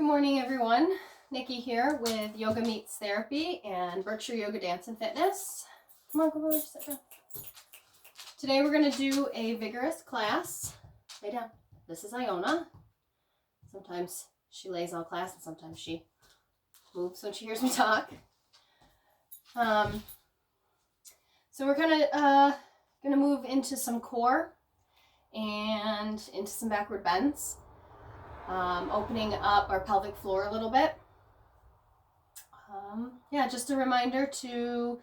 morning, everyone. Nikki here with Yoga Meets Therapy and Berkshire Yoga Dance and Fitness. Come on, come over, sit down. Today we're going to do a vigorous class. Lay down. This is Iona. Sometimes she lays all class and sometimes she moves when she hears me talk. So we're gonna move into some core and into some backward bends. Opening up our pelvic floor a little bit. Just a reminder to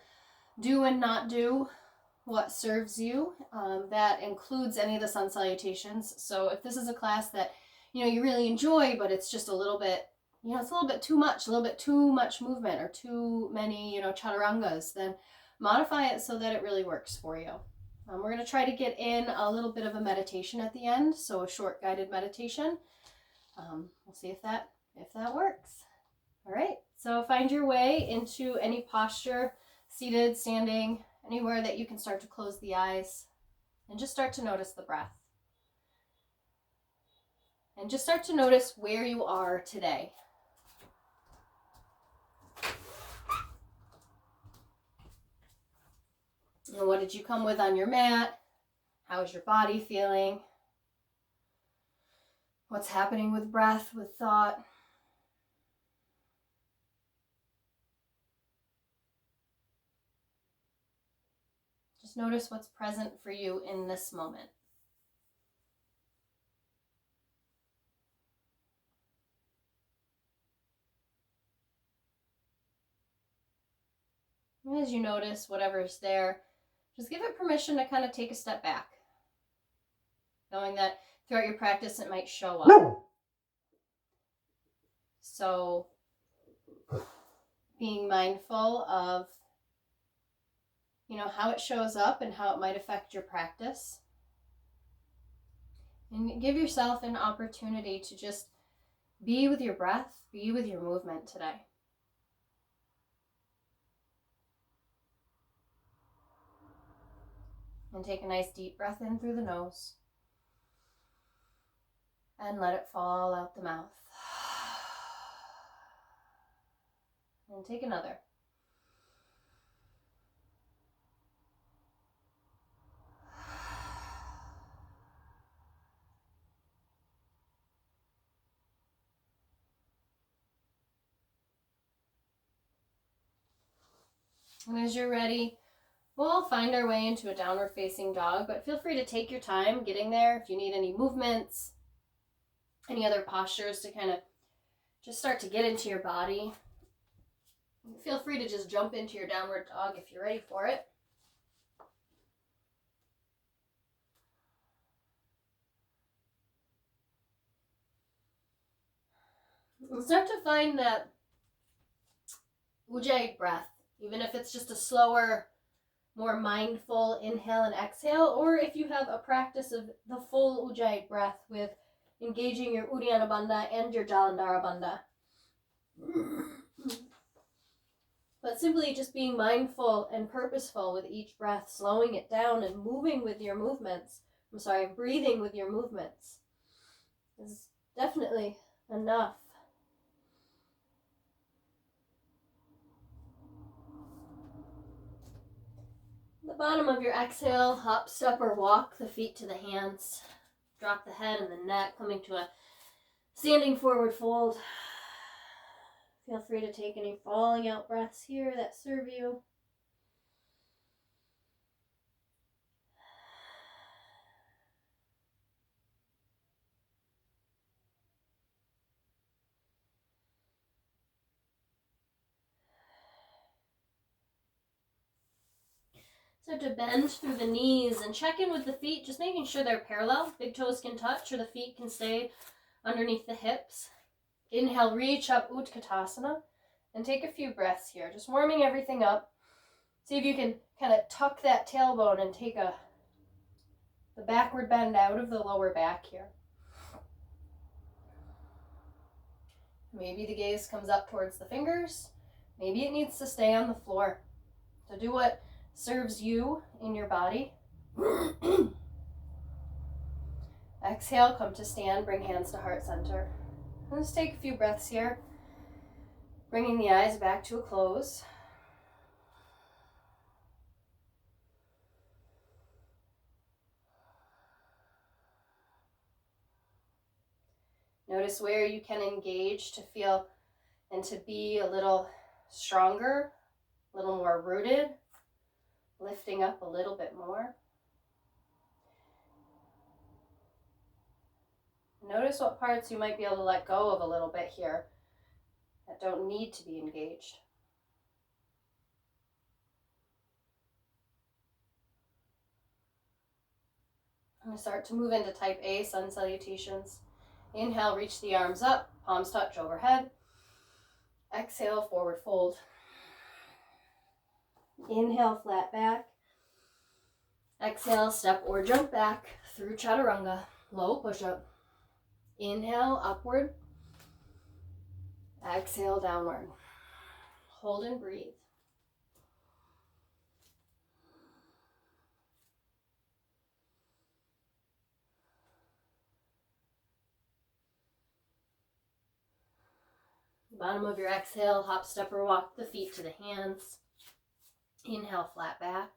do and not do what serves you. That includes any of the sun salutations. So if this is a class that you really enjoy, but it's just a little bit, it's a little bit too much, movement or too many, chaturangas, then modify it so that it really works for you. We're going to try to get in a little bit of a meditation at the end, so a short guided meditation. We'll see if that works. All right, so find your way into any posture, seated, standing, anywhere that you can start to close the eyes, and just start to notice the breath. And just start to notice where you are today. And what did you come with on your mat? How is your body feeling? What's happening with breath, with thought? Just notice what's present for you in this moment. And as you notice whatever's there, just give it permission to kind of take a step back, knowing that throughout your practice it might show up. So being mindful of how it shows up and how it might affect your practice. And give yourself an opportunity to just be with your breath, be with your movement today. And take a nice deep breath in through the nose. And let it fall out the mouth. And take another. And as you're ready, we'll find our way into a downward facing dog, but feel free to take your time getting there. If you need any movements, any other postures to kind of just start to get into your body, feel free to just jump into your downward dog if you're ready for it. And start to find that Ujjayi breath, even if it's just a slower, more mindful inhale and exhale, or if you have a practice of the full Ujjayi breath with engaging your Uddiyana Bandha and your Jalandhara Bandha. But simply just being mindful and purposeful with each breath, slowing it down and moving with your movements. Breathing with your movements is definitely enough. The bottom of your exhale, hop, step, or walk the feet to the hands. Drop the head and the neck, coming to a standing forward fold. Feel free to take any falling out breaths here that serve you. So to bend through the knees and check in with the feet, just making sure they're parallel. Big toes can touch or the feet can stay underneath the hips. Inhale, reach up, Utkatasana, and take a few breaths here, just warming everything up. See if you can kind of tuck that tailbone and take the backward bend out of the lower back here. Maybe the gaze comes up towards the fingers. Maybe it needs to stay on the floor. So do what serves you in your body. Exhale, come to stand, bring hands to heart center. Let's take a few breaths here, bringing the eyes back to a close. Notice where you can engage to feel and to be a little stronger, a little more rooted, lifting up a little bit more. Notice what parts you might be able to let go of a little bit here that don't need to be engaged. I'm going to start to move into type A, sun salutations. Inhale, reach the arms up, palms touch overhead. Exhale, forward fold. Inhale, flat back. Exhale, step or jump back through chaturanga, low push-up. Inhale, upward. Exhale, downward. Hold and breathe. Bottom of your exhale, hop, step, or walk the feet to the hands. Inhale, flat back.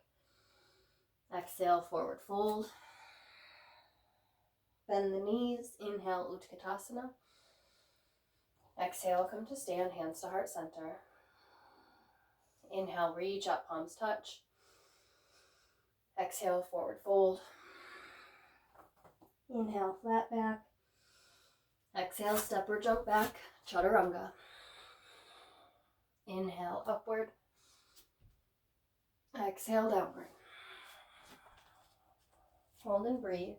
Exhale, forward fold. Bend the knees. Inhale, Utkatasana. Exhale, come to stand, hands to heart center. Inhale, reach up, palms touch. Exhale, forward fold. Inhale, flat back. Exhale, step or jump back, chaturanga. Inhale, upward. Exhale, downward. Hold and breathe.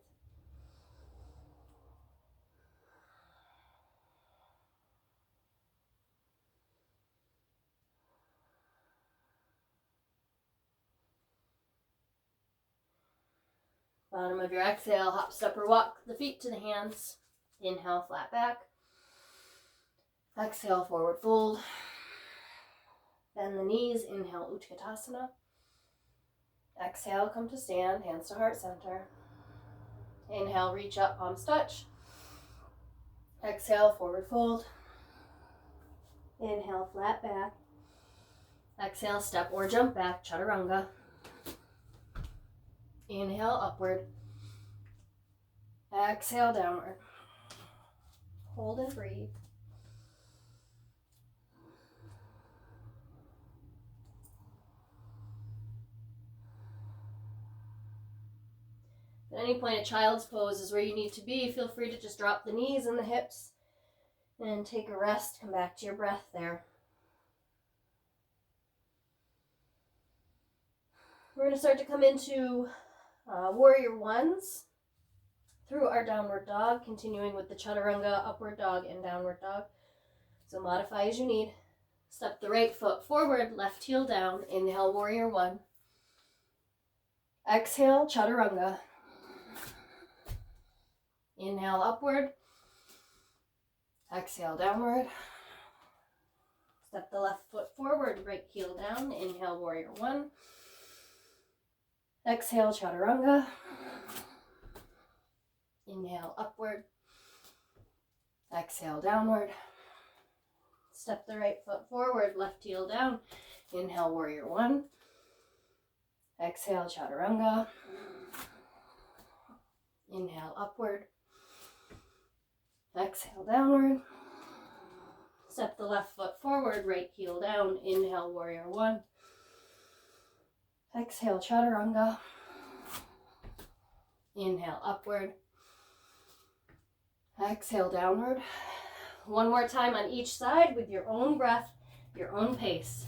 Bottom of your exhale, hop, step, or walk the feet to the hands. Inhale, flat back. Exhale, forward fold. Bend the knees. Inhale, Utkatasana. Exhale, come to stand, hands to heart center. Inhale, reach up, palms touch. Exhale, forward fold. Inhale, flat back. Exhale, step or jump back, chaturanga. Inhale, upward. Exhale, downward. Hold and breathe. At any point, a child's pose is where you need to be. Feel free to just drop the knees and the hips and take a rest. Come back to your breath there. We're going to start to come into warrior ones through our downward dog, continuing with the chaturanga, upward dog, and downward dog. So modify as you need. Step the right foot forward, left heel down. Inhale, warrior one. Exhale, chaturanga. Inhale, upward. Exhale, downward. Step the left foot forward, right heel down. Inhale, warrior one. Exhale, chaturanga. Inhale, upward. Exhale, downward. Step the right foot forward, left heel down. Inhale, warrior one. Exhale, chaturanga. Inhale, upward. Exhale, downward. Step the left foot forward, right heel down. Inhale, warrior one. Exhale, chaturanga. Inhale, upward. Exhale, downward. One more time on each side with your own breath, your own pace.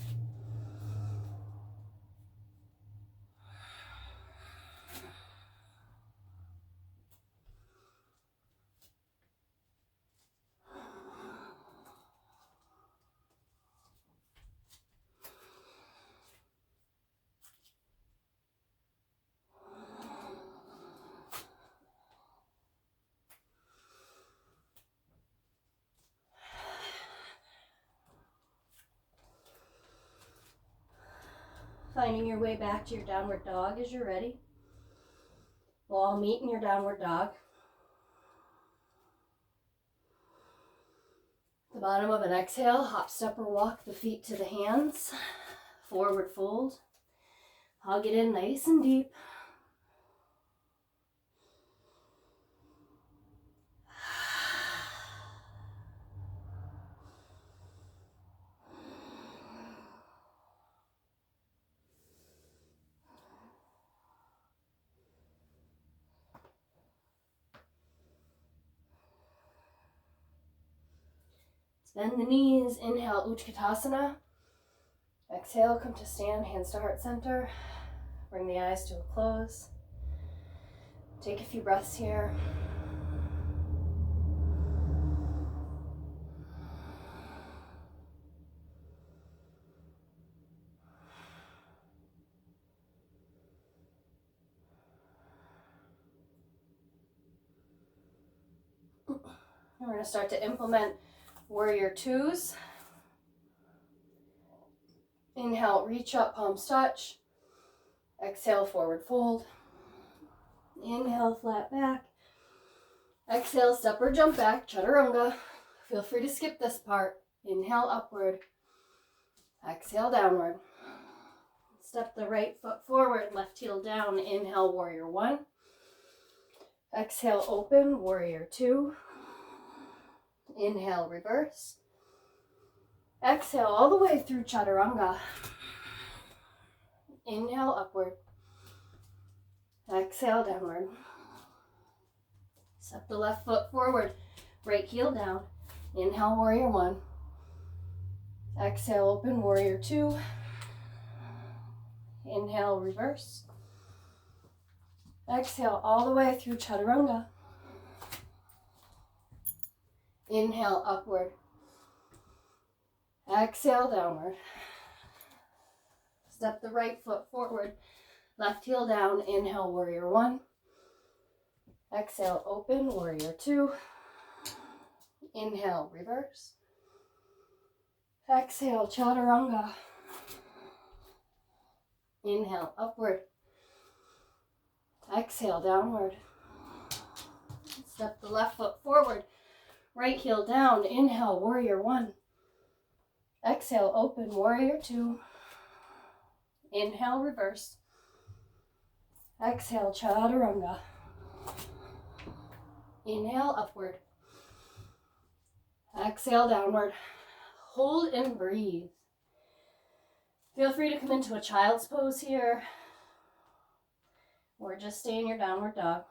Finding your way back to your downward dog as you're ready. We'll all meet in your downward dog. The bottom of an exhale, hop, step, or walk the feet to the hands. Forward fold. Hug it in nice and deep. Bend the knees. Inhale, Utkatasana. Exhale, come to stand, hands to heart center. Bring the eyes to a close. Take a few breaths here. And we're going to start to implement warrior twos. Inhale, reach up, palms touch. Exhale, forward fold. Inhale, flat back. Exhale, step or jump back, chaturanga. Feel free to skip this part. Inhale, upward. Exhale, downward. Step the right foot forward, left heel down. Inhale, warrior one. Exhale, open, warrior two. Inhale, reverse. Exhale all the way through chaturanga. Inhale, upward. Exhale, downward. Step the left foot forward, right heel down. Inhale, warrior one. Exhale, open, warrior two. Inhale, reverse. Exhale all the way through chaturanga. Inhale, upward. Exhale, downward. Step the right foot forward, left heel down. Inhale, warrior one. Exhale, open, warrior two. Inhale, reverse. Exhale, chaturanga. Inhale, upward. Exhale, downward. Step the left foot forward, right heel down. Inhale, warrior one. Exhale, open, warrior two. Inhale, reverse. Exhale, chaturanga. Inhale, upward. Exhale, downward. Hold and breathe. Feel free to come into a child's pose here, or just stay in your downward dog.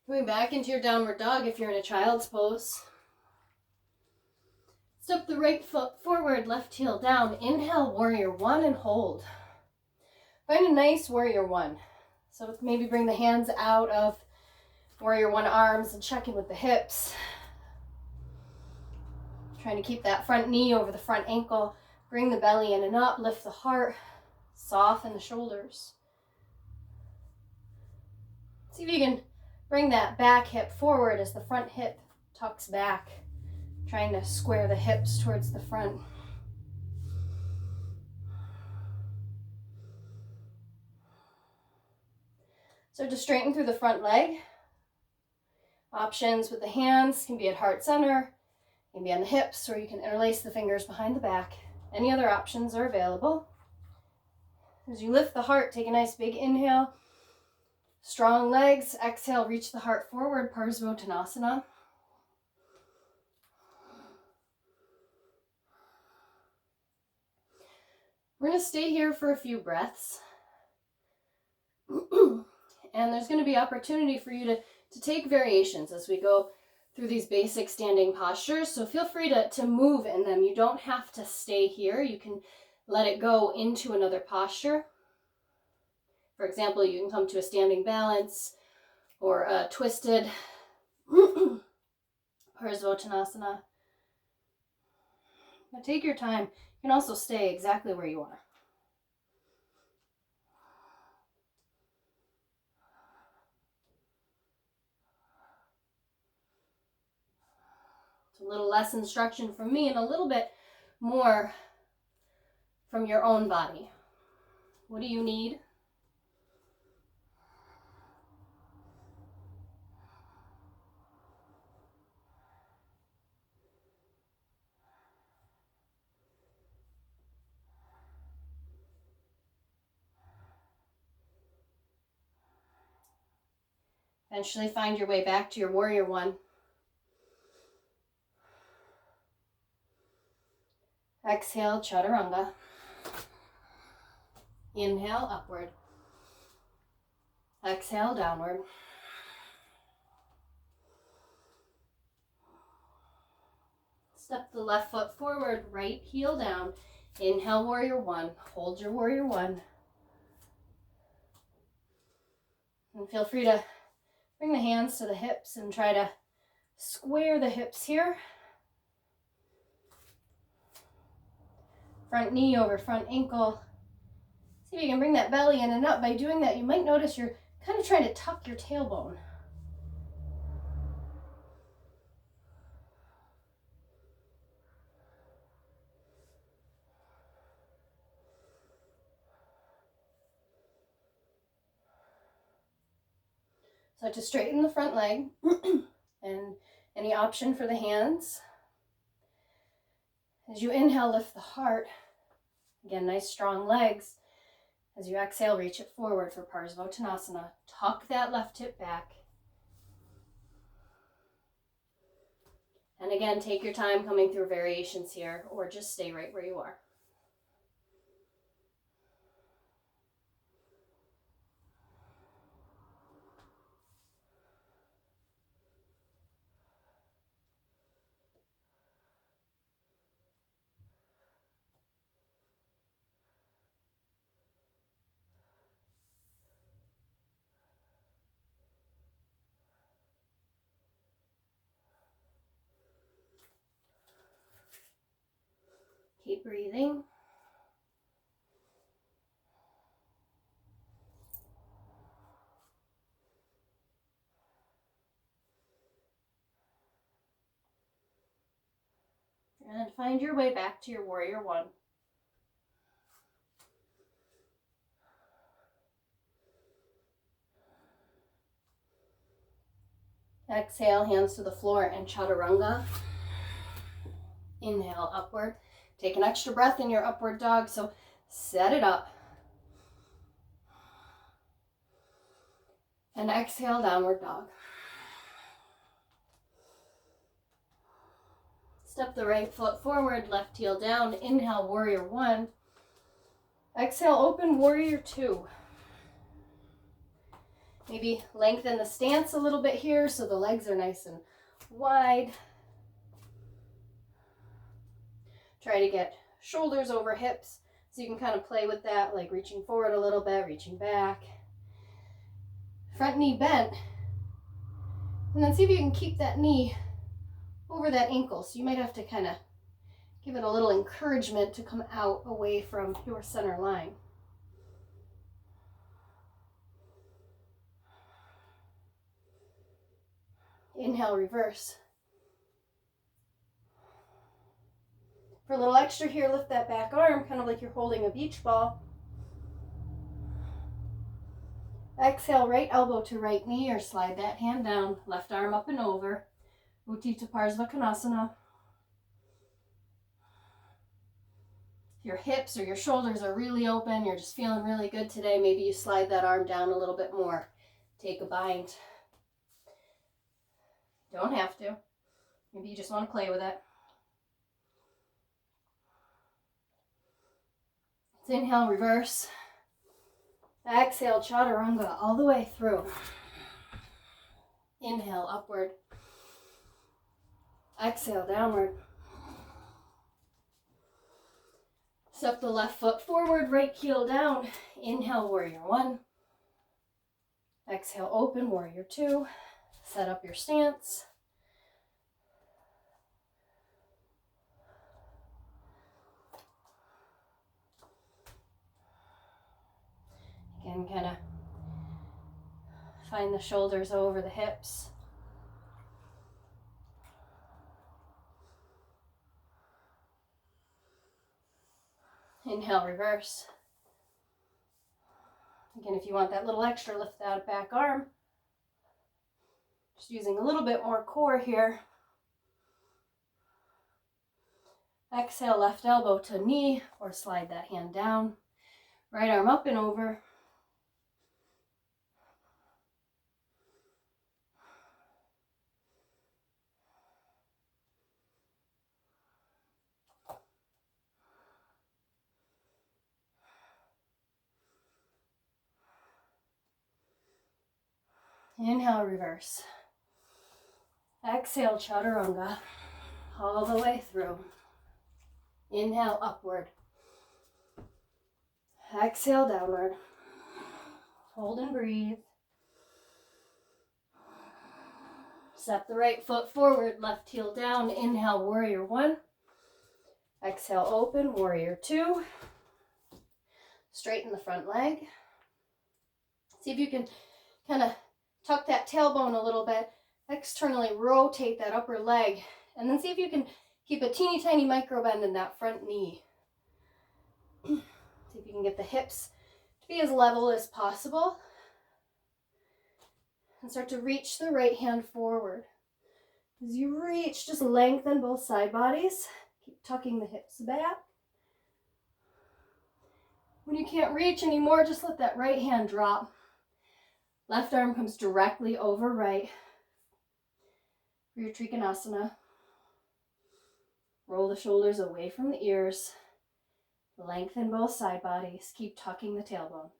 Coming back into your downward dog if you're in a child's pose. Step the right foot forward, left heel down. Inhale, warrior one, and hold. Find a nice warrior one. So maybe bring the hands out of warrior one arms and check in with the hips. Trying to keep that front knee over the front ankle. Bring the belly in and up, lift the heart, soften the shoulders. See if you can bring that back hip forward as the front hip tucks back, trying to square the hips towards the front. So to straighten through the front leg, options with the hands can be at heart center, can be on the hips, or you can interlace the fingers behind the back. Any other options are available. As you lift the heart, take a nice big inhale. Strong legs. Exhale, reach the heart forward, Parsvottanasana. We're going to stay here for a few breaths. And there's going to be opportunity for you to take variations as we go through these basic standing postures. So feel free to move in them. You don't have to stay here. You can let it go into another posture. For example, you can come to a standing balance or a twisted Parsvottanasana. But take your time. You can also stay exactly where you are. It's a little less instruction from me and a little bit more from your own body. What do you need? Eventually find your way back to your warrior one. Exhale, chaturanga. Inhale, upward. Exhale, downward. Step the left foot forward, right heel down. Inhale, warrior one. Hold your warrior one. And feel free to bring the hands to the hips and try to square the hips here. Front knee over front ankle. See if you can bring that belly in and up. By doing that, you might notice you're kind of trying to tuck your tailbone. So to straighten the front leg and any option for the hands. As you inhale, lift the heart. Again, nice strong legs. As you exhale, reach it forward for Parsvottanasana. Tuck that left hip back. And again, take your time coming through variations here, or just stay right where you are. Keep breathing. And find your way back to your warrior one. Exhale, hands to the floor and chaturanga. Inhale, upward. Take an extra breath in your upward dog, so set it up. And exhale, downward dog. Step the right foot forward, left heel down. Inhale, warrior one. Exhale, open warrior two. Maybe lengthen the stance a little bit here so the legs are nice and wide. Try to get shoulders over hips so you can kind of play with that, like reaching forward a little bit, reaching back. Front knee bent. And then see if you can keep that knee over that ankle. So you might have to kind of give it a little encouragement to come out away from your center line. Inhale, reverse. For a little extra here, lift that back arm, kind of like you're holding a beach ball. Exhale, right elbow to right knee, or slide that hand down, left arm up and over. Utthita Parsvottanasana. If your hips or your shoulders are really open, you're just feeling really good today, maybe you slide that arm down a little bit more. Take a bind. Don't have to. Maybe you just want to play with it. Let's inhale, reverse. Exhale, chaturanga all the way through. Inhale, upward. Exhale, downward. Step the left foot forward, right heel down. Inhale, warrior one. Exhale, open, warrior two. Set up your stance. Again, kind of find the shoulders over the hips. Inhale, reverse. Again, if you want that little extra, lift that back arm. Just using a little bit more core here. Exhale, left elbow to knee, or slide that hand down. Right arm up and over. Inhale, reverse. Exhale, chaturanga, all the way through. Inhale, upward. Exhale, downward. Hold and breathe. Step the right foot forward, left heel down. Inhale, warrior one. Exhale, open, warrior two. Straighten the front leg. See if you can kind of tuck that tailbone a little bit. Externally rotate that upper leg. And then see if you can keep a teeny tiny micro bend in that front knee. See if you can get the hips to be as level as possible. And start to reach the right hand forward. As you reach, just lengthen both side bodies. Keep tucking the hips back. When you can't reach anymore, just let that right hand drop. Left arm comes directly over right for your Trikonasana. Roll the shoulders away from the ears. Lengthen both side bodies. Keep tucking the tailbone.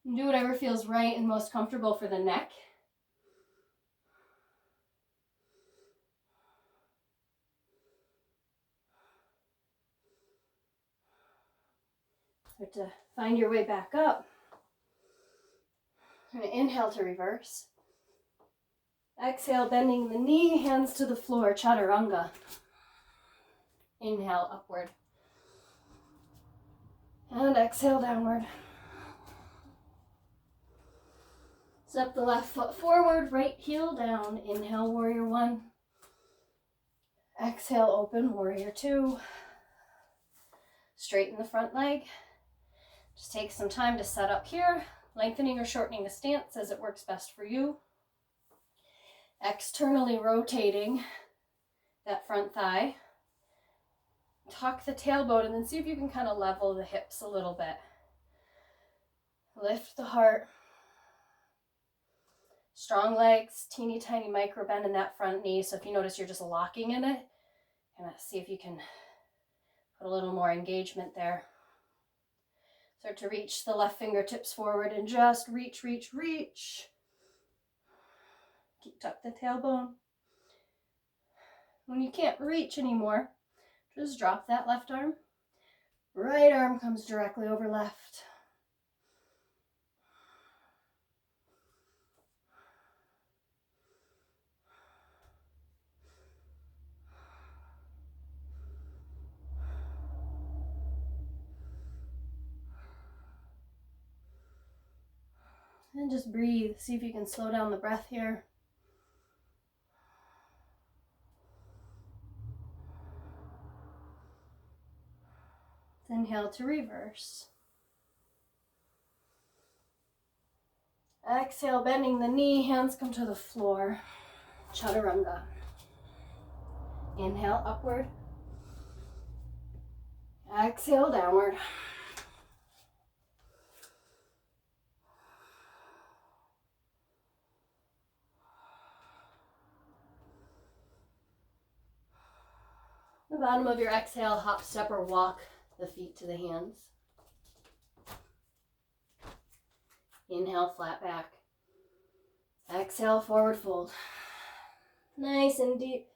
And do whatever feels right and most comfortable for the neck. Start to find your way back up. I'm going to inhale to reverse. Exhale, bending the knee, hands to the floor, chaturanga. Inhale, upward. And exhale, downward. Step the left foot forward, right heel down. Inhale, warrior one. Exhale, open, warrior two. Straighten the front leg. Just take some time to set up here, lengthening or shortening the stance as it works best for you. Externally rotating that front thigh. Tuck the tailbone and then see if you can kind of level the hips a little bit. Lift the heart. Strong legs, teeny tiny micro bend in that front knee. So if you notice you're just locking in it, kind of see if you can put a little more engagement there. Start to reach the left fingertips forward and just reach, reach, reach. Keep tuck the tailbone. When you can't reach anymore, just drop that left arm. Right arm comes directly over left. And just breathe. See if you can slow down the breath here. Inhale to reverse. Exhale, bending the knee, hands come to the floor. Chaturanga. Inhale, upward. Exhale, downward. The bottom of your exhale, hop, step, or walk the feet to the hands. Inhale, flat back. Exhale, forward fold. Nice and deep.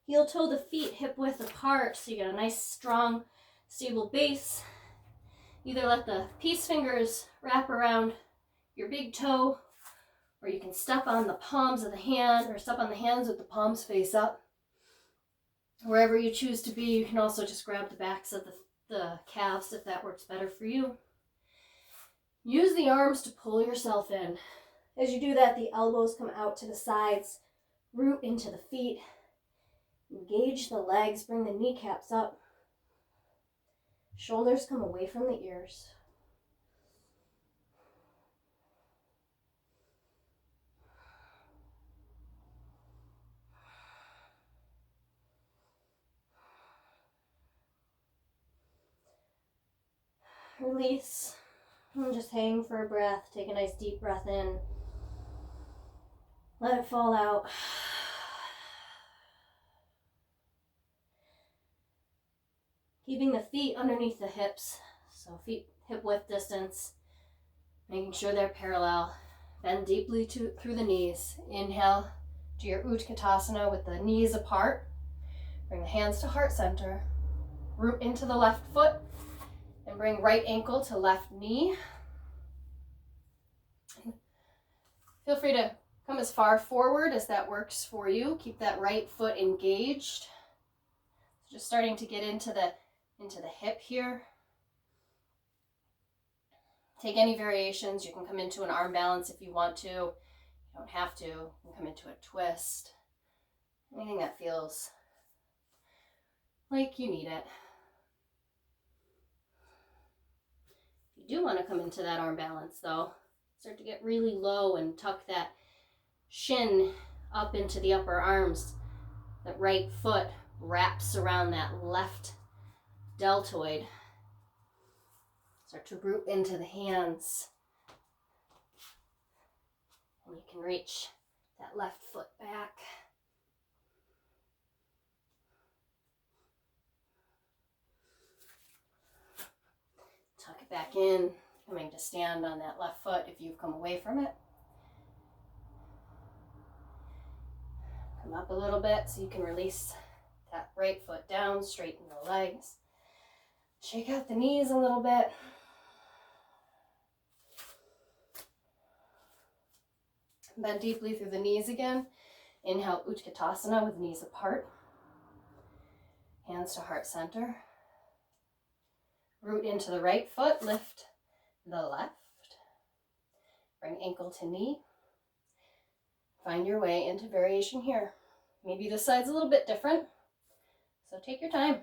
Heel toe the feet hip width apart so you get a nice, strong, stable base. Either let the peace fingers wrap around your big toe, or you can step on the palms of the hand, or step on the hands with the palms face up. Wherever you choose to be, you can also just grab the backs of the calves if that works better for you. Use the arms to pull yourself in. As you do that, the elbows come out to the sides, root into the feet, engage the legs, bring the kneecaps up. Shoulders come away from the ears. Release. And just hang for a breath. Take a nice deep breath in. Let it fall out. Keeping the feet underneath the hips. So feet hip width distance. Making sure they're parallel. Bend deeply through the knees. Inhale to your Utkatasana with the knees apart. Bring the hands to heart center. Root into the left foot and bring right ankle to left knee. Feel free to come as far forward as that works for you. Keep that right foot engaged. Just starting to get into the hip here. Take any variations. You can come into an arm balance if you want to. You don't have to. You can come into a twist. Anything that feels like you need it. If you do want to come into that arm balance though, start to get really low and tuck that shin up into the upper arms. That right foot wraps around that left deltoid. Start to root into the hands. And you can reach that left foot back. Tuck it back in, coming to stand on that left foot if you've come away from it. Come up a little bit so you can release that right foot down, straighten the legs. Shake out the knees a little bit. Bend deeply through the knees again. Inhale, Utkatasana with knees apart. Hands to heart center. Root into the right foot, lift the left. Bring ankle to knee. Find your way into variation here. Maybe this side's a little bit different, so take your time.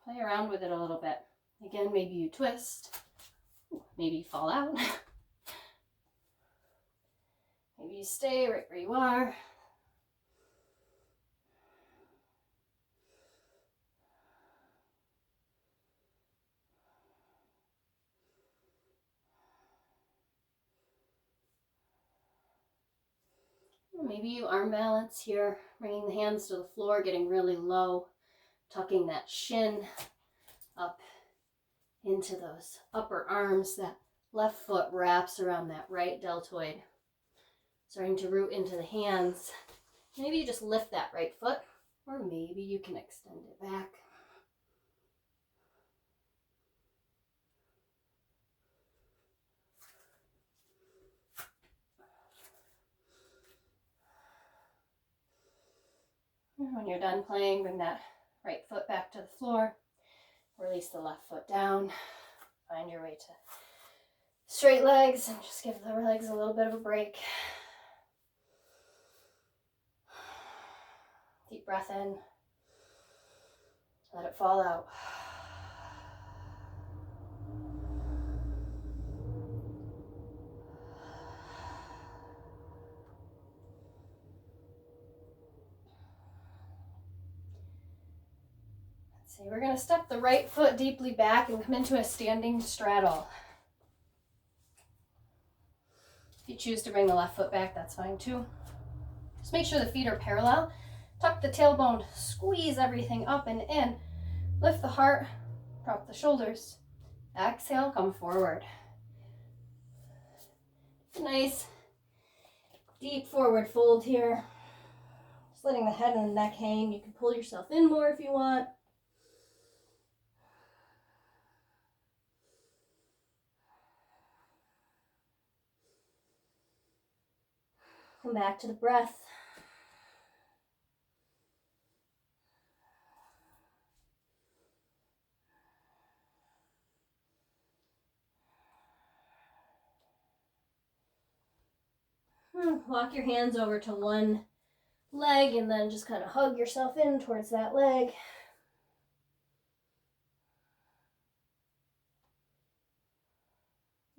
Play around with it a little bit. Again, maybe you twist. Maybe you fall out. Maybe you stay right where you are. Maybe you arm balance here, bringing the hands to the floor, getting really low, tucking that shin up into those upper arms. That left foot wraps around that right deltoid. Starting to root into the hands. Maybe you just lift that right foot, or maybe you can extend it back. When you're done playing, bring that right foot back to the floor. Release the left foot down. Find your way to straight legs and just give the legs a little bit of a break. Deep breath in. Let it fall out. See, we're going to step the right foot deeply back and come into a standing straddle. If you choose to bring the left foot back, that's fine too. Just make sure the feet are parallel. Tuck the tailbone, squeeze everything up and in. Lift the heart, drop the shoulders. Exhale, come forward. Nice deep forward fold here. Just letting the head and the neck hang. You can pull yourself in more if you want. Come back to the breath. Walk your hands over to one leg and then just kind of hug yourself in towards that leg.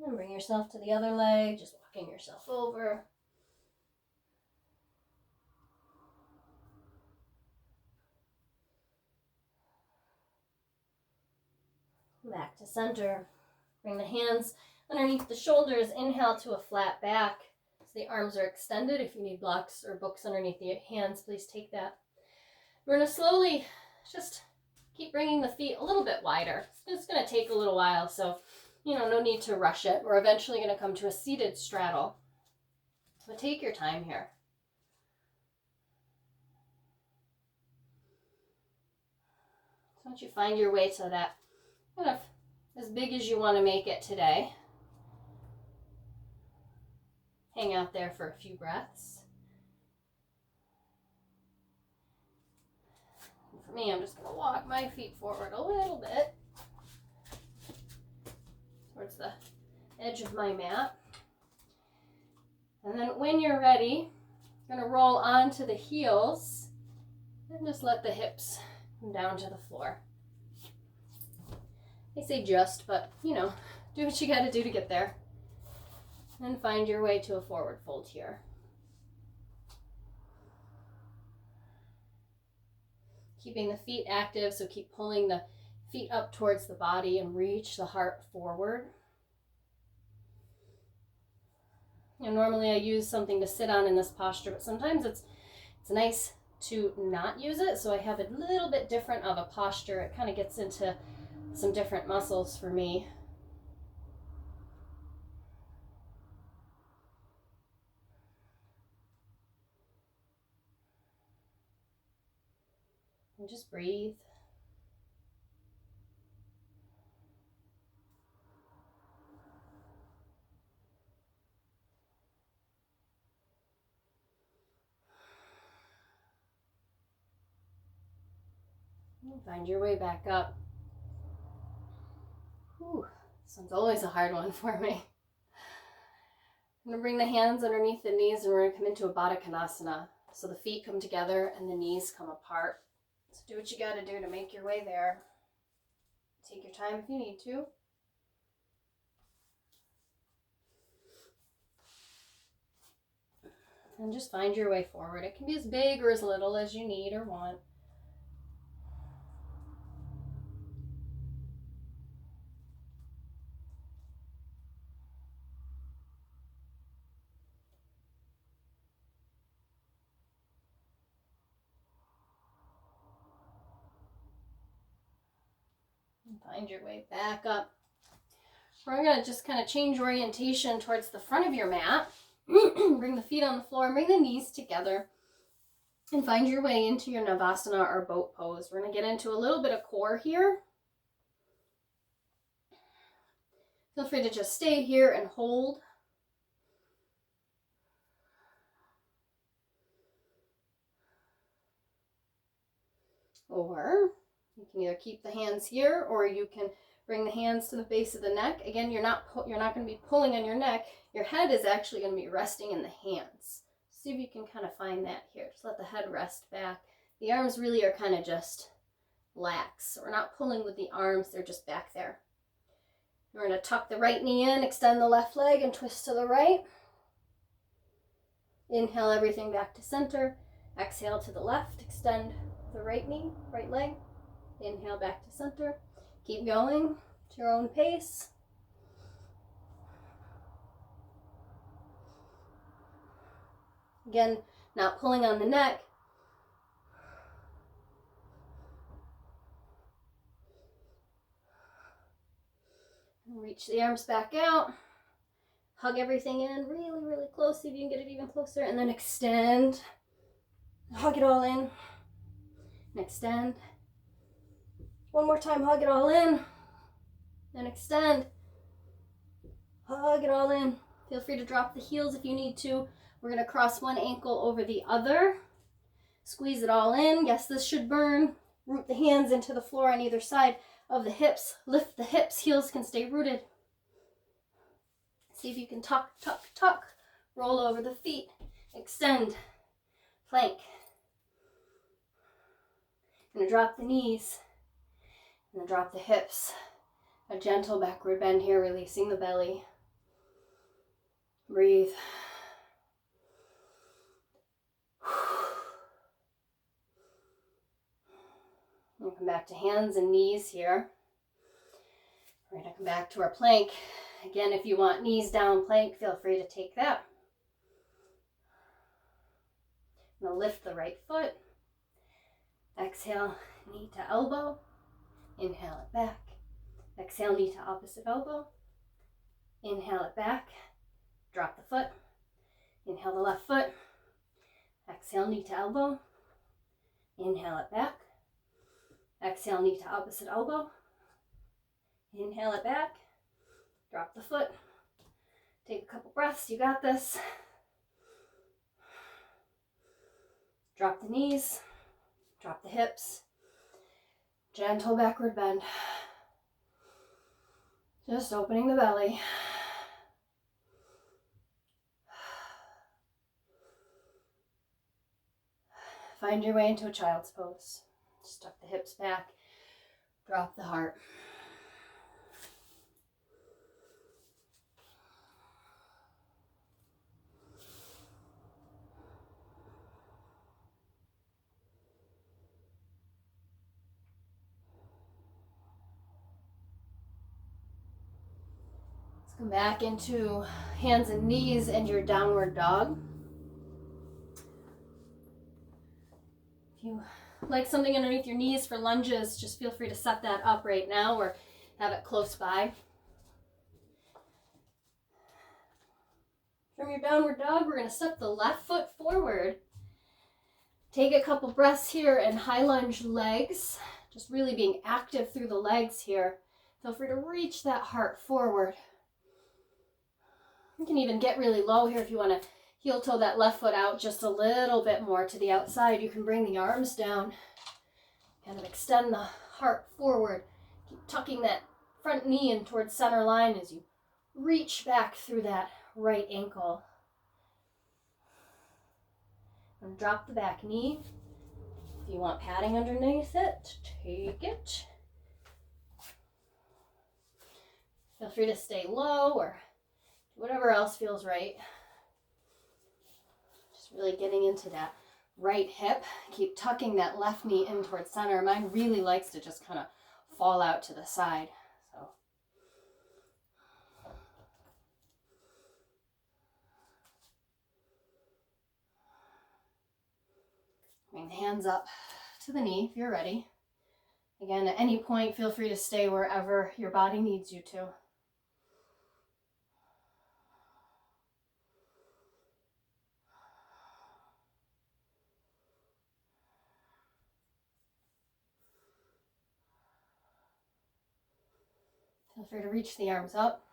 And bring yourself to the other leg, just walking yourself over. Back to center. Bring the hands underneath the shoulders. Inhale to a flat back. So the arms are extended. If you need blocks or books underneath the hands, please take that. We're going to slowly just keep bringing the feet a little bit wider. It's going to take a little while, so no need to rush it. We're eventually going to come to a seated straddle. So take your time here. So once you find your way to that kind of as big as you want to make it today, hang out there for a few breaths. And for me, I'm just going to walk my feet forward a little bit towards the edge of my mat. And then when you're ready, you're going to roll onto the heels and just let the hips come down to the floor. I say just, but do what you got to do to get there. And find your way to a forward fold here. Keeping the feet active, so keep pulling the feet up towards the body and reach the heart forward. Normally I use something to sit on in this posture, but sometimes it's nice to not use it, so I have a little bit different of a posture. It kind of gets into some different muscles for me. And just breathe. And find your way back up. Whew, this one's always a hard one for me. I'm going to bring the hands underneath the knees and we're going to come into a Baddha Konasana. So the feet come together and the knees come apart. So do what you got to do to make your way there. Take your time if you need to. And just find your way forward. It can be as big or as little as you need or want. Find your way back up. We're going to just kind of change orientation towards the front of your mat. Bring the feet on the floor, bring the knees together, and find your way into your Navasana or boat pose. We're going to get into a little bit of core here. Feel free to just stay here and hold. Or you can either keep the hands here, or you can bring the hands to the base of the neck. Again, you're not going to be pulling on your neck. Your head is actually going to be resting in the hands. See if you can kind of find that here. Just let the head rest back. The arms really are kind of just lax. So we're not pulling with the arms. They're just back there. We're going to tuck the right knee in, extend the left leg, and twist to the right. Inhale everything back to center. Exhale to the left. Extend the right knee, right leg. Inhale back to center. Keep going at your own pace. Again, not pulling on the neck. Reach the arms back out. Hug everything in really, really close. See if you can get it even closer. And then extend. Hug it all in. And extend. One more time, hug it all in. And extend. Hug it all in. Feel free to drop the heels if you need to. We're going to cross one ankle over the other. Squeeze it all in. Yes, this should burn. Root the hands into the floor on either side of the hips. Lift the hips. Heels can stay rooted. See if you can tuck, tuck, tuck. Roll over the feet, extend, plank. Gonna drop the knees, and then drop the hips. A gentle backward bend here, releasing the belly. Breathe. We'll come back to hands and knees here. We're going to come back to our plank. Again, if you want knees down plank, feel free to take that. I'm going to lift the right foot. Exhale, knee to elbow. Inhale it back. Exhale, knee to opposite elbow. Inhale it back. Drop the foot. Inhale the left foot. Exhale, knee to elbow. Inhale it back. Exhale, knee to opposite elbow. Inhale it back. Drop the foot. Take a couple breaths. You got this. Drop the knees. Drop the hips. Gentle backward bend. Just opening the belly. Find your way into a child's pose. Just tuck the hips back. Drop the heart. Let's come back into hands and knees and your downward dog. If you like something underneath your knees for lunges, just feel free to set that up right now or have it close by. From your downward dog, we're going to step the left foot forward. Take a couple breaths here and high lunge legs, just really being active through the legs here. Feel free to reach that heart forward. You can even get really low here if you want to heel toe that left foot out just a little bit more to the outside. You can bring the arms down, kind of extend the heart forward. Keep tucking that front knee in towards center line as you reach back through that right ankle. And drop the back knee. If you want padding underneath it, take it. Feel free to stay low or whatever else feels right. Just really getting into that right hip. Keep tucking that left knee in towards center. Mine really likes to just kind of fall out to the side. So bring the hands up to the knee if you're ready. Again, at any point, feel free to stay wherever your body needs you to. Feel free to reach the arms up.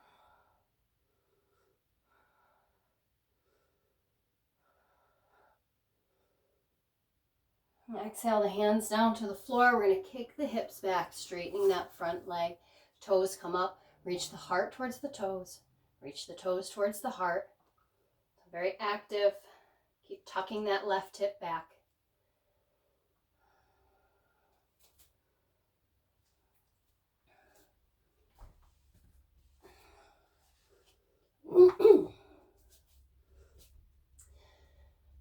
And exhale the hands down to the floor. We're going to kick the hips back, straightening that front leg. Toes come up. Reach the heart towards the toes. Reach the toes towards the heart. So very active. Keep tucking that left hip back.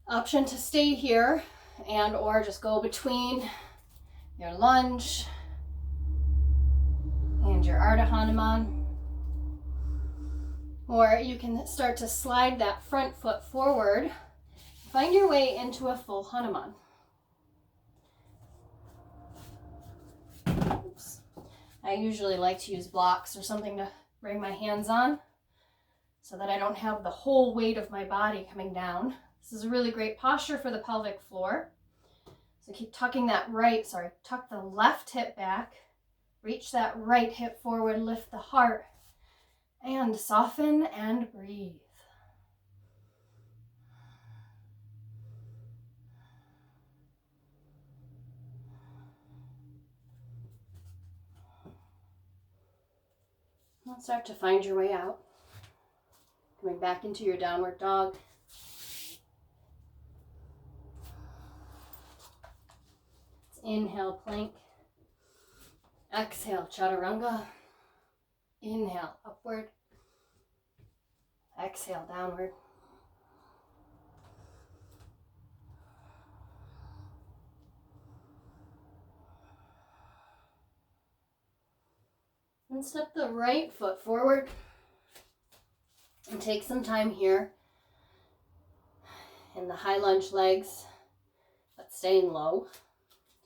Option to stay here and or just go between your lunge and your Ardha Hanuman. Or you can start to slide that front foot forward. Find your way into a full Hanuman. Oops. I usually like to use blocks or something to bring my hands on so that I don't have the whole weight of my body coming down. This is a really great posture for the pelvic floor. So keep tucking tuck the left hip back, reach that right hip forward, lift the heart, and soften and breathe. Now start to find your way out. Coming back into your downward dog. Inhale, plank. Exhale, chaturanga. Inhale, upward. Exhale, downward. And step the right foot forward. And take some time here in the high lunge legs, but staying low.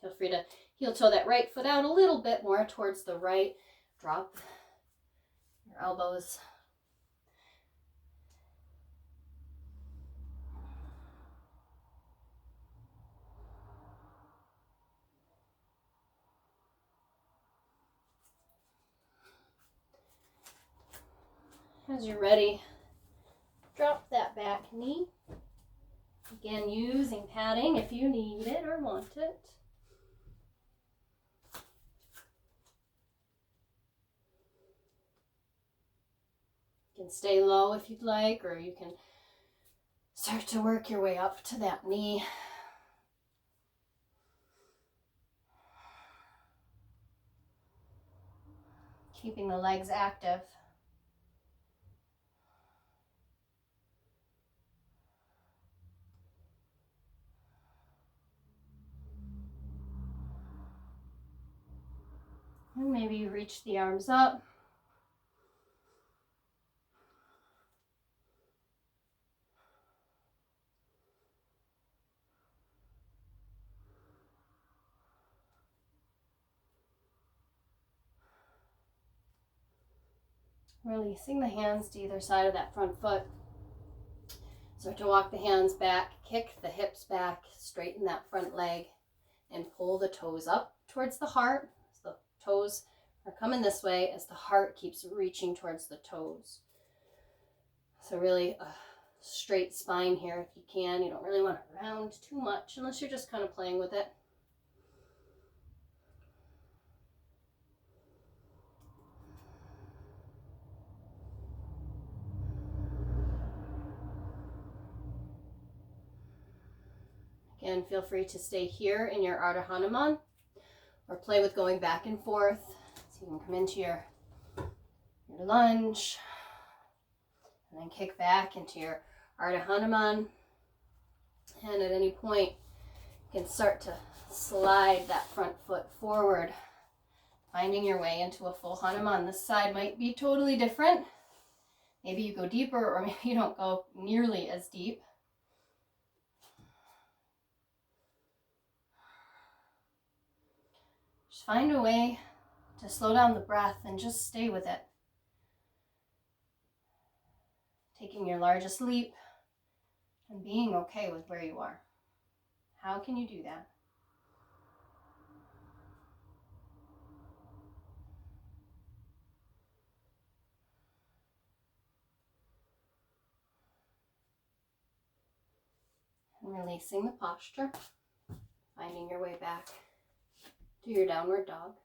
Feel free to heel toe that right foot out a little bit more towards the right. Drop your elbows. As you're ready, drop that back knee. Again, using padding if you need it or want it. You can stay low if you'd like, or you can start to work your way up to that knee. Keeping the legs active. And maybe you reach the arms up. Releasing the hands to either side of that front foot. Start to walk the hands back, kick the hips back, straighten that front leg, and pull the toes up towards the heart. So the toes are coming this way as the heart keeps reaching towards the toes. So really a straight spine here if you can. You don't really want to round too much unless you're just kind of playing with it. Again, feel free to stay here in your Ardha Hanuman or play with going back and forth. So you can come into your lunge and then kick back into your Ardha Hanuman. And at any point, you can start to slide that front foot forward, finding your way into a full Hanuman. This side might be totally different. Maybe you go deeper, or maybe you don't go nearly as deep. Just find a way to slow down the breath and just stay with it. Taking your largest leap and being okay with where you are. How can you do that? And releasing the posture, finding your way back to your downward dog.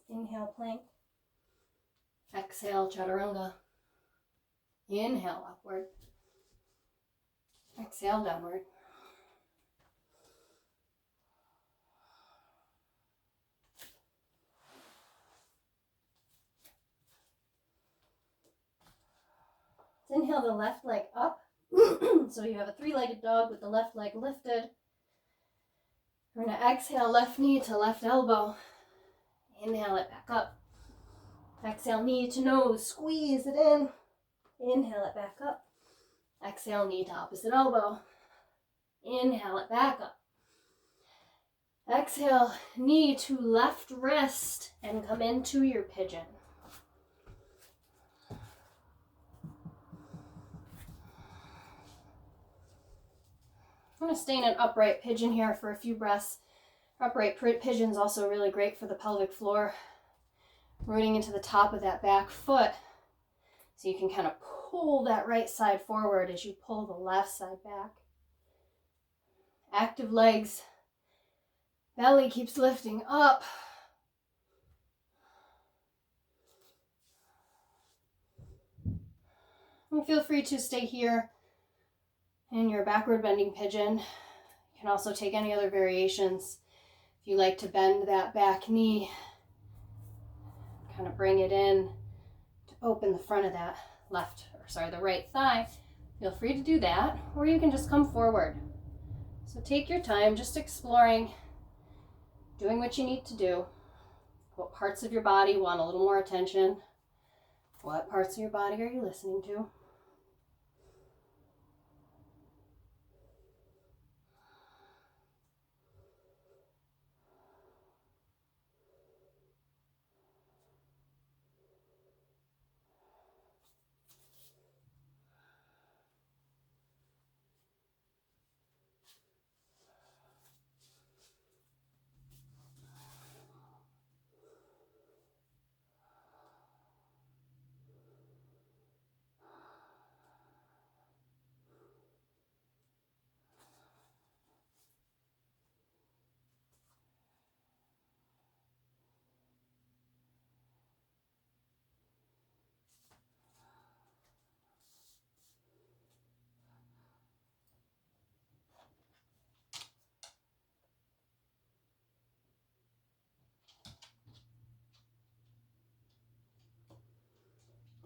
Inhale, plank. Exhale, chaturanga. Inhale, upward. Exhale, downward. Inhale the left leg up. So you have a three-legged dog with the left leg lifted. We're going to exhale left knee to left elbow. Inhale it back up. Exhale knee to nose. Squeeze it in. Inhale it back up. Exhale knee to opposite elbow. Inhale it back up. Exhale knee to left wrist and come into your pigeon. I'm going to stay in an upright pigeon here for a few breaths. Upright pigeon is also really great for the pelvic floor. Rooting into the top of that back foot. So you can kind of pull that right side forward as you pull the left side back. Active legs. Belly keeps lifting up. And feel free to stay here in your backward bending pigeon. You can also take any other variations. If you like to bend that back knee, kind of bring it in to open the front of that the right thigh, feel free to do that, or you can just come forward. So take your time, just exploring, doing what you need to do. What parts of your body want a little more attention? What parts of your body are you listening to?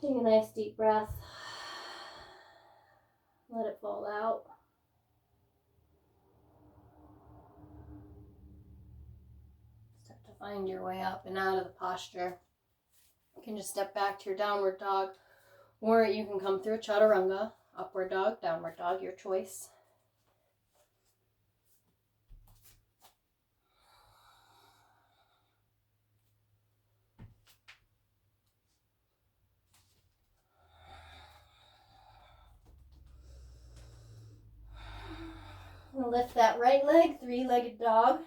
Take a nice deep breath. Let it fall out. Start to find your way up and out of the posture. You can just step back to your downward dog, or you can come through a chaturanga, upward dog, downward dog, your choice. Lift that right leg, three-legged dog.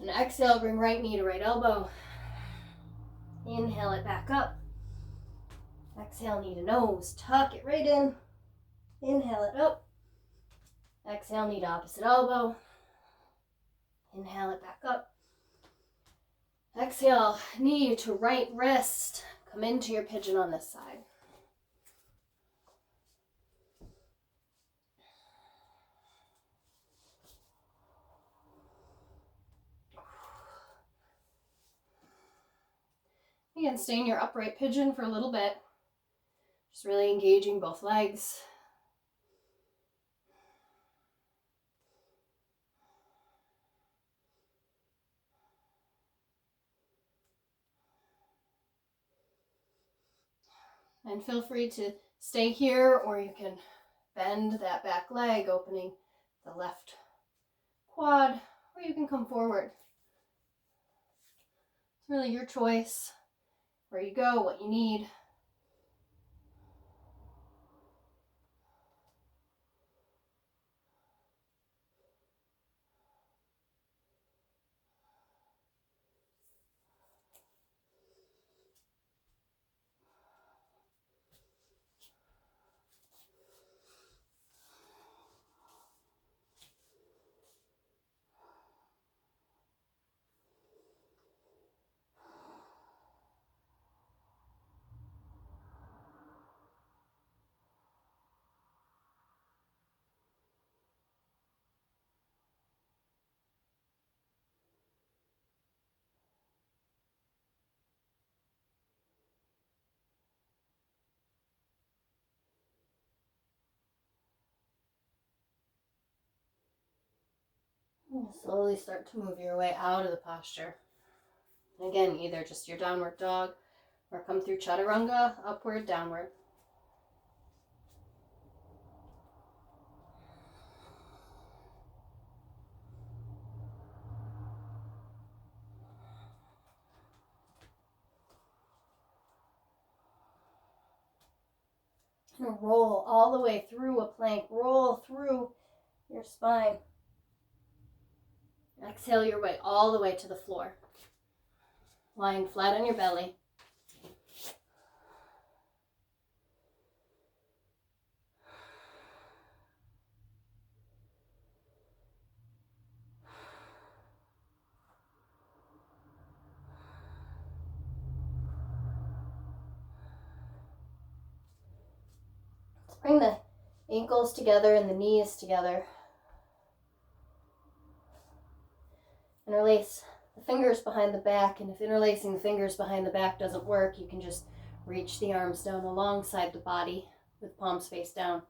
And exhale, bring right knee to right elbow. Inhale it back up. Exhale, knee to nose. Tuck it right in. Inhale it up. Exhale, knee to opposite elbow. Inhale it back up. Exhale, knee to right wrist. Come into your pigeon on this side. Again, stay in your upright pigeon for a little bit. Just really engaging both legs. And feel free to stay here, or you can bend that back leg, opening the left quad, or you can come forward. It's really your choice, where you go, what you need. And slowly start to move your way out of the posture. And again, either just your downward dog, or come through chaturanga, upward, downward. And roll all the way through a plank. Roll through your spine. Exhale your way all the way to the floor. Lying flat on your belly. Bring the ankles together and the knees together. Interlace the fingers behind the back, and if interlacing the fingers behind the back doesn't work, you can just reach the arms down alongside the body with palms face down.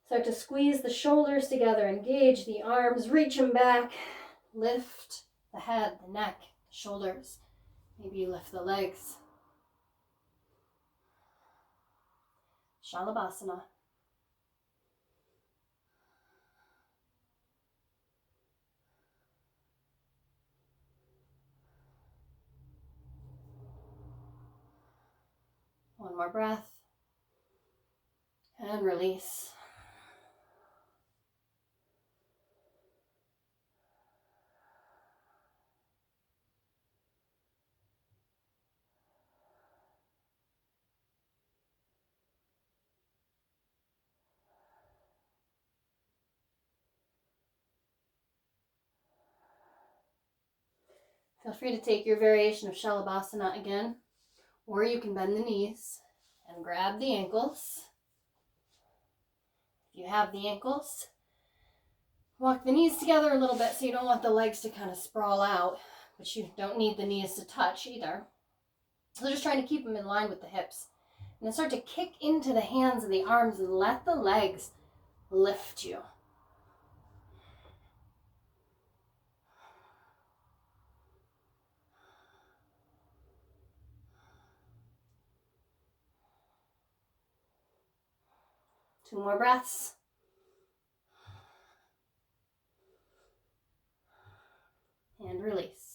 Start to squeeze the shoulders together, engage the arms, reach them back, lift the head, the neck, the shoulders. Maybe you lift the legs. Shalabhasana. One more breath. And release. Feel free to take your variation of Shalabhasana again, or you can bend the knees and grab the ankles. If you have the ankles, walk the knees together a little bit so you don't want the legs to kind of sprawl out, but you don't need the knees to touch either. So just trying to keep them in line with the hips. And then start to kick into the hands and the arms and let the legs lift you. Two more breaths. And release.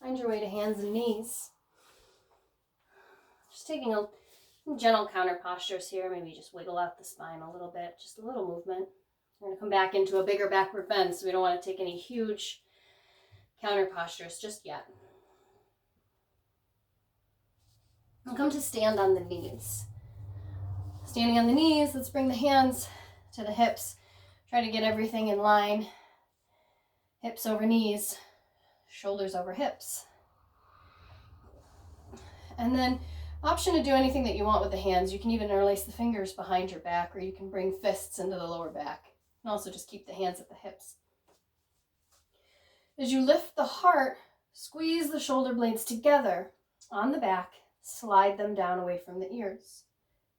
Find your way to hands and knees. Just taking a gentle counter postures here. Maybe just wiggle out the spine a little bit, just a little movement. We're going to come back into a bigger backward bend, so we don't want to take any huge counter postures just yet. And come to stand on the knees. Standing on the knees, let's bring the hands to the hips. Try to get everything in line. Hips over knees, shoulders over hips. And then option to do anything that you want with the hands. You can even interlace the fingers behind your back, or you can bring fists into the lower back. And also just keep the hands at the hips. As you lift the heart, squeeze the shoulder blades together on the back, slide them down away from the ears.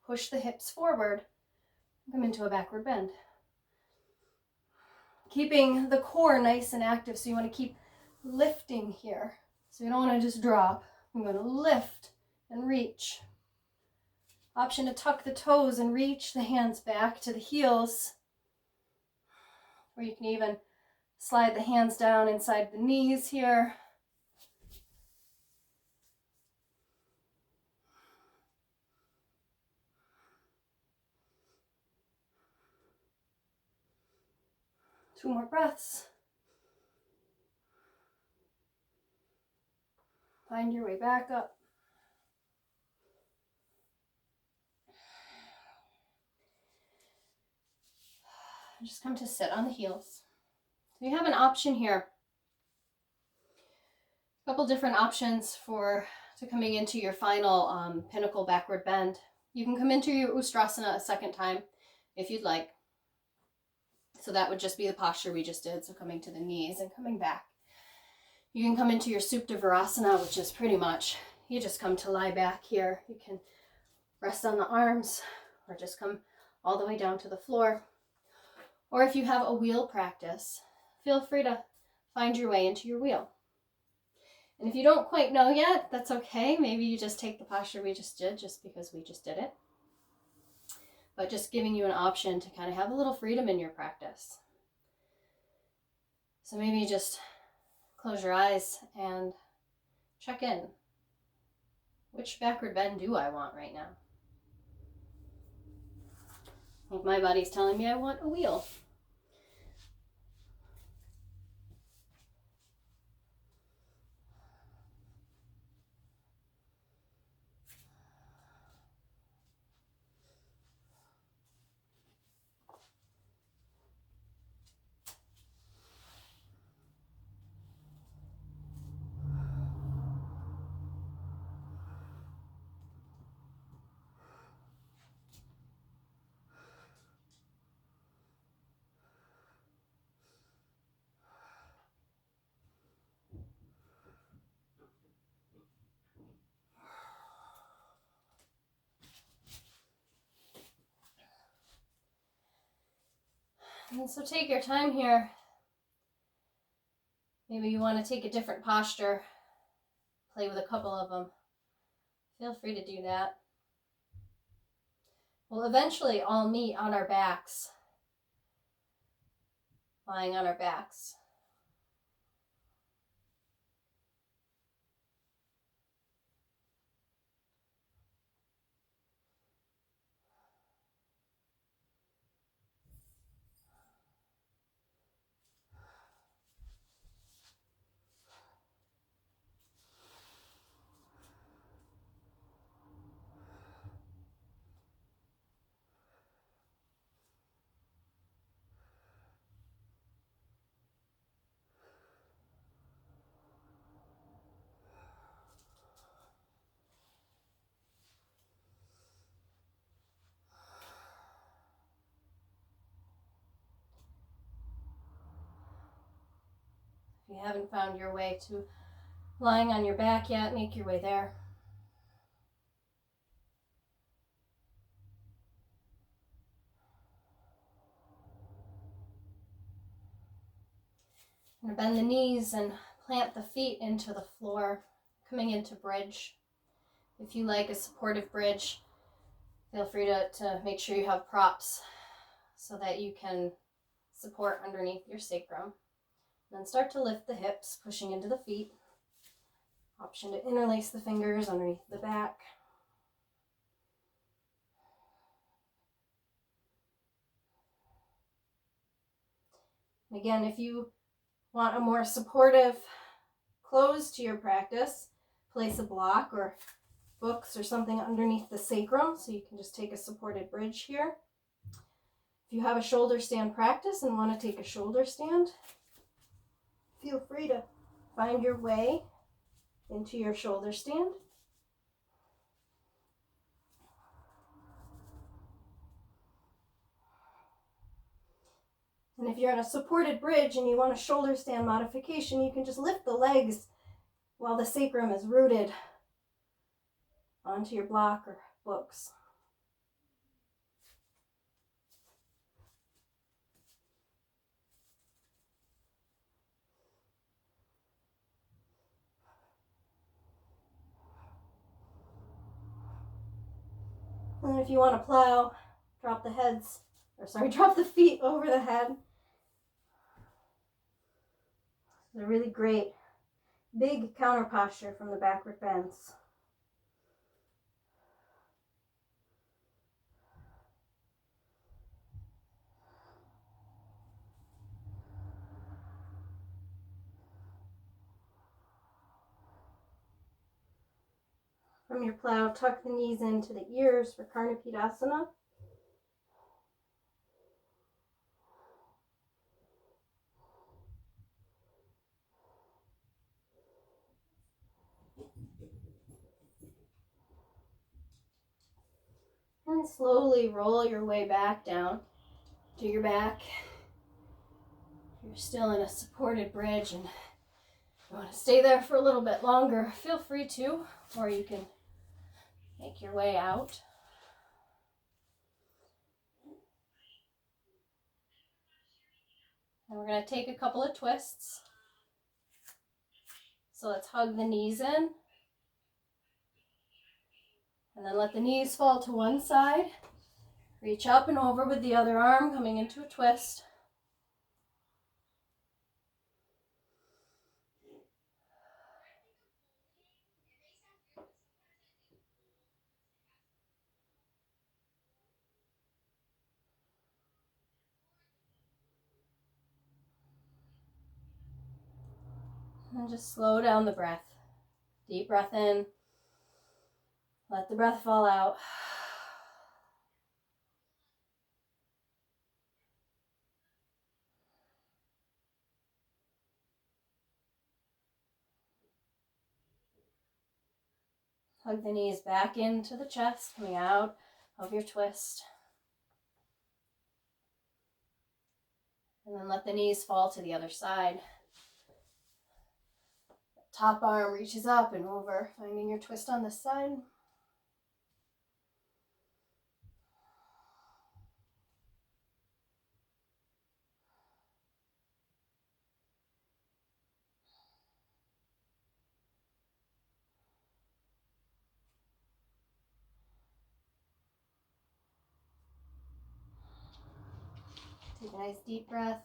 Push the hips forward, come into a backward bend. Keeping the core nice and active, so you want to keep lifting here. So you don't want to just drop. I'm going to lift and reach. Option to tuck the toes and reach the hands back to the heels. Or you can even slide the hands down inside the knees here. Two more breaths. Find your way back up. Just come to sit on the heels. So you have an option here. A couple different options to coming into your final pinnacle backward bend. You can come into your Ustrasana a second time if you'd like. So that would just be the posture we just did. So coming to the knees and coming back. You can come into your Supta Virasana, which is pretty much, you just come to lie back here. You can rest on the arms or just come all the way down to the floor. Or if you have a wheel practice, feel free to find your way into your wheel. And if you don't quite know yet, that's okay. Maybe you just take the posture we just did just because we just did it. But just giving you an option to kind of have a little freedom in your practice. So maybe you just close your eyes and check in. Which backward bend do I want right now? Like my body's telling me I want a wheel. And so take your time here. Maybe you want to take a different posture, play with a couple of them. Feel free to do that. We'll eventually all meet on our backs, lying on our backs. If you haven't found your way to lying on your back yet, make your way there. I'm going to bend the knees and plant the feet into the floor, coming into bridge. If you like a supportive bridge, feel free to make sure you have props so that you can support underneath your sacrum. And then start to lift the hips, pushing into the feet. Option to interlace the fingers underneath the back. Again, if you want a more supportive close to your practice, place a block or books or something underneath the sacrum so you can just take a supported bridge here. If you have a shoulder stand practice and want to take a shoulder stand, feel free to find your way into your shoulder stand. And if you're in a supported bridge and you want a shoulder stand modification, you can just lift the legs while the sacrum is rooted onto your block or books. And if you want to plow, drop the feet over the head. It's a really great big counter posture from the backward bends. From your plow, tuck the knees into the ears for asana. And slowly roll your way back down to your back. If you're still in a supported bridge and you want to stay there for a little bit longer, feel free to, or you can make your way out. And we're going to take a couple of twists. So let's hug the knees in. And then let the knees fall to one side. Reach up and over with the other arm, coming into a twist. And just slow down the breath. Deep breath in. Let the breath fall out. Hug the knees back into the chest, coming out of your twist. And then let the knees fall to the other side. Top arm reaches up and over, finding your twist on this side. Take a nice deep breath.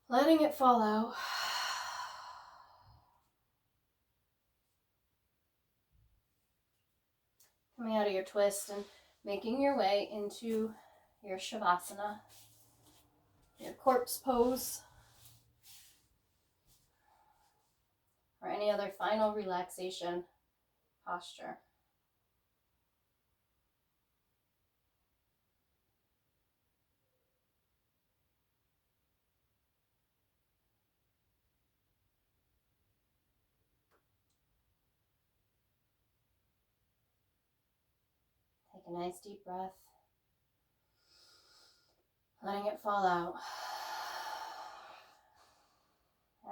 Letting it fall out. Coming out of your twist and making your way into your Shavasana, your corpse pose, or any other final relaxation posture. Take a nice deep breath, letting it fall out,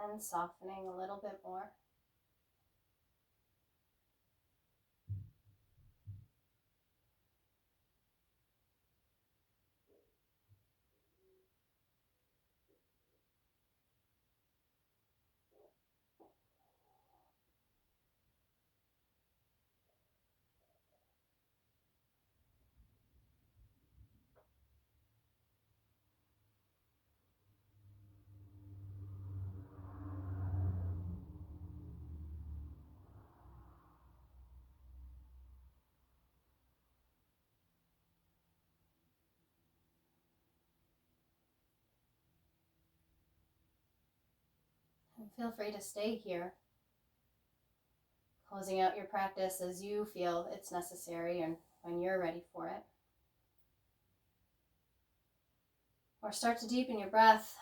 and softening a little bit more. And feel free to stay here, closing out your practice as you feel it's necessary and when you're ready for it. Or start to deepen your breath.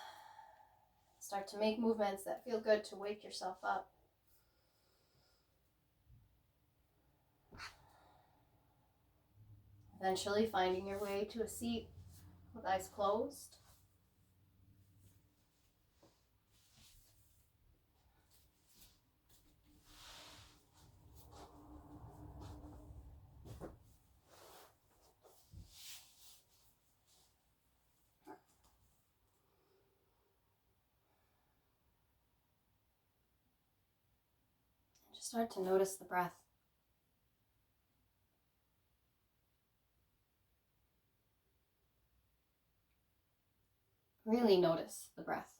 Start to make movements that feel good to wake yourself up. Eventually finding your way to a seat with eyes closed. Just start to notice the breath. Really notice the breath.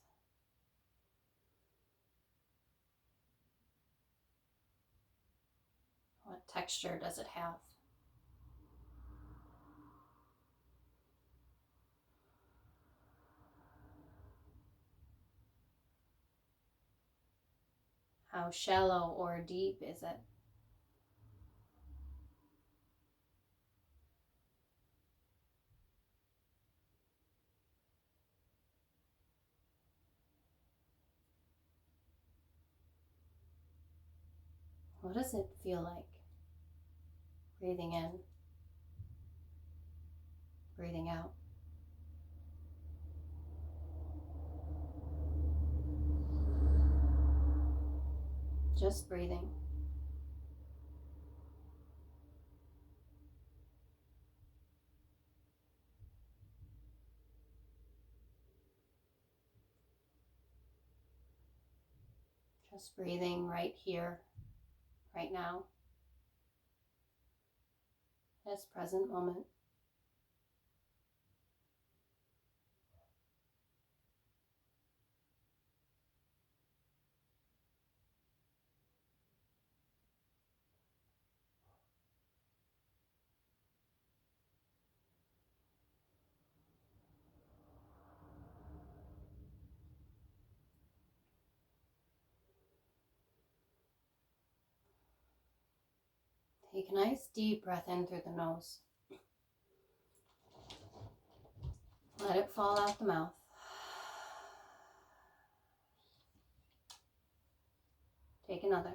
What texture does it have? How shallow or deep is it? What does it feel like? Breathing in, breathing out. Just breathing. Just breathing right here, right now, this present moment. Take a nice deep breath in through the nose. Let it fall out the mouth. Take another.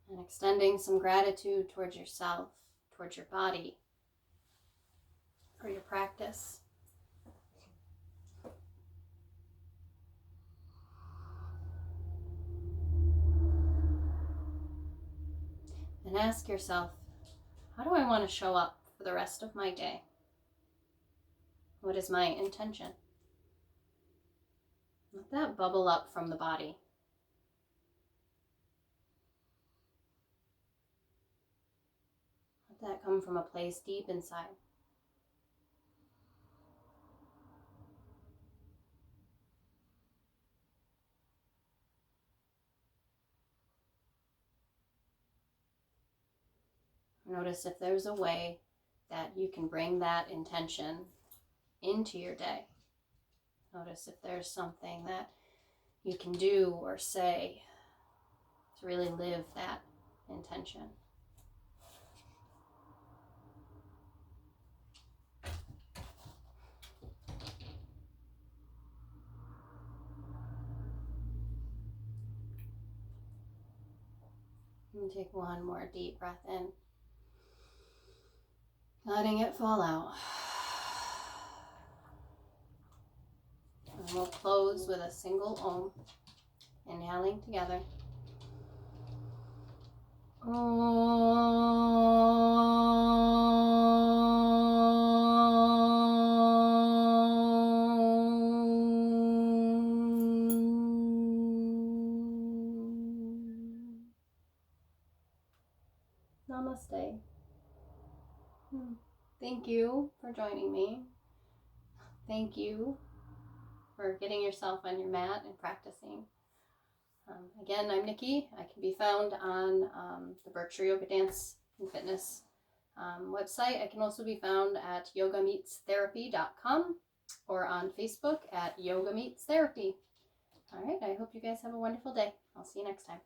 And extending some gratitude towards yourself, towards your body, for your practice. And ask yourself, how do I want to show up for the rest of my day? What is my intention? Let that bubble up from the body. Let that come from a place deep inside. Notice if there's a way that you can bring that intention into your day. Notice if there's something that you can do or say to really live that intention. And take one more deep breath in, letting it fall out. And we'll close with a single Om, inhaling together. Namaste. Thank you for joining me. Thank you for getting yourself on your mat and practicing. Again, I'm Niki. I can be found on the Berkshire Yoga Dance and Fitness website. I can also be found at yogameetstherapy.com or on Facebook at Yoga Meets Therapy. All right, I hope you guys have a wonderful day. I'll see you next time.